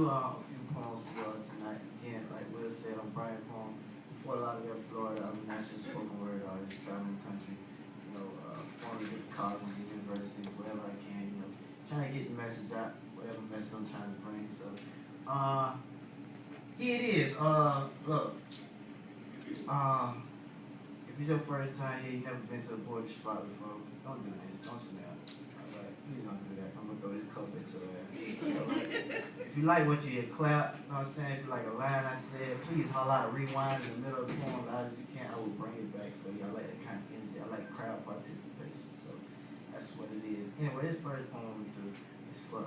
A few poems for y'all tonight. Again, like Will said, I'm Brian Poem. Fort Lauderdale, Florida. I'm a national spoken word artist, traveling the country. Going to different colleges and universities, wherever I can. Trying to get the message out, whatever message I'm trying to bring. So, here it is. Look. If it's your first time here, you never been to a poetry spot before, don't do this. Don't snap. Alright, please don't do that. I'm gonna throw this cup at your ass. Alright. If you like what you hear, clap. You know what I'm saying? If you like a line I said, please holler out, rewind in the middle of the poem loud as you can. I will bring it back for you. I like that kind of energy. I like crowd participation. So that's what it is. Anyway, this first poem is for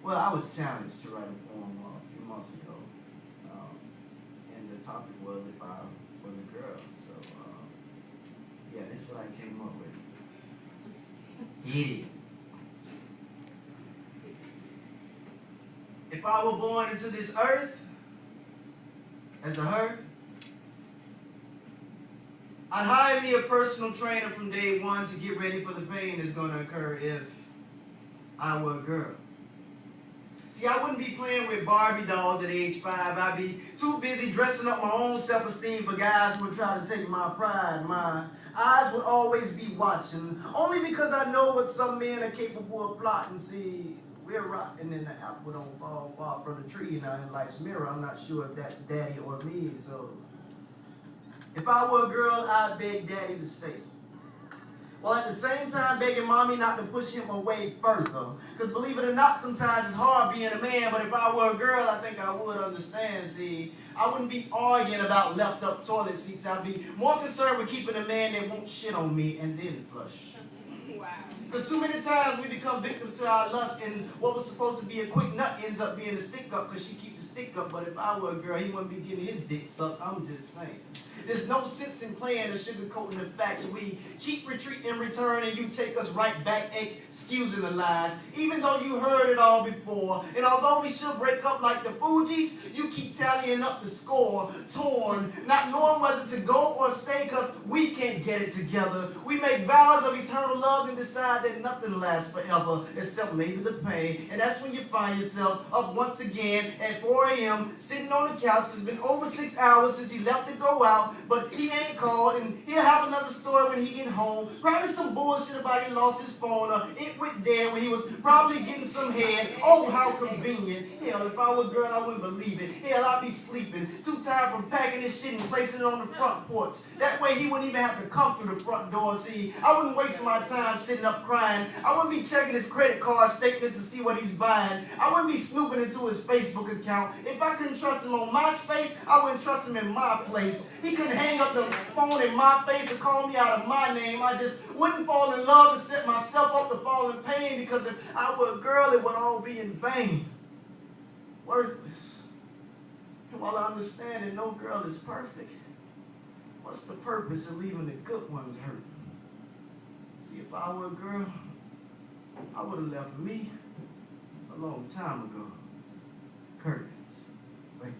well, I was challenged to write a poem a few months ago. And the topic was if I was a girl. So yeah, this is what I came up with. Yeah. If I were born into this earth as a her, I'd hire me a personal trainer from day one to get ready for the pain that's going to occur if I were a girl. See, I wouldn't be playing with Barbie dolls at age 5. I'd be too busy dressing up my own self-esteem for guys who would try to take my pride. My eyes would always be watching, only because I know what some men are capable of plotting. See, we're rotten and the apple don't fall far from the tree now in life's mirror. I'm not sure if that's daddy or me, so if I were a girl, I'd beg daddy to stay. While at the same time begging mommy not to push him away further. Because believe it or not, sometimes it's hard being a man, but if I were a girl, I think I would understand. See, I wouldn't be arguing about left up toilet seats. I'd be more concerned with keeping a man that won't shit on me and then flush. Wow. Because too many times we become victims to our lust, and what was supposed to be a quick nut ends up being a stick up because she keeps the stick up. But if I were a girl, he wouldn't be getting his dick sucked. I'm just saying. There's no sense in playing or sugarcoating the facts. We cheat, retreat, and return, and you take us right back, excusing the lies. Even though you heard it all before, and although we should break up like the Fugees, you keep tallying up the score, torn, not knowing whether to go or stay, because we can't get it together. We make vows of eternal love and decide that nothing lasts forever, except maybe the pain. And that's when you find yourself up once again at 4 a.m., sitting on the couch. It's been over 6 hours since he left to go out, but he ain't called, and he'll have another story when he get home. Probably some bullshit about he lost his phone, or it went dead when he was probably getting some head. Oh, how convenient. Hell, if I was a girl, I wouldn't believe it. Hell, I'd be sleeping, too tired from packing his shit and placing it on the front porch. That way he wouldn't even have to come through the front door. See, I wouldn't waste my time sitting up crying. I wouldn't be checking his credit card statements to see what he's buying. I wouldn't be snooping into his Facebook account. If I couldn't trust him on my space, I wouldn't trust him in my place. He couldn't hang up the phone in my face and call me out of my name. I just wouldn't fall in love and set myself up to fall in pain, because if I were a girl, it would all be in vain. Worthless. And while I understand that no girl is perfect, what's the purpose of leaving the good ones hurt? See, if I were a girl, I would have left me a long time ago. Curtains. Wait.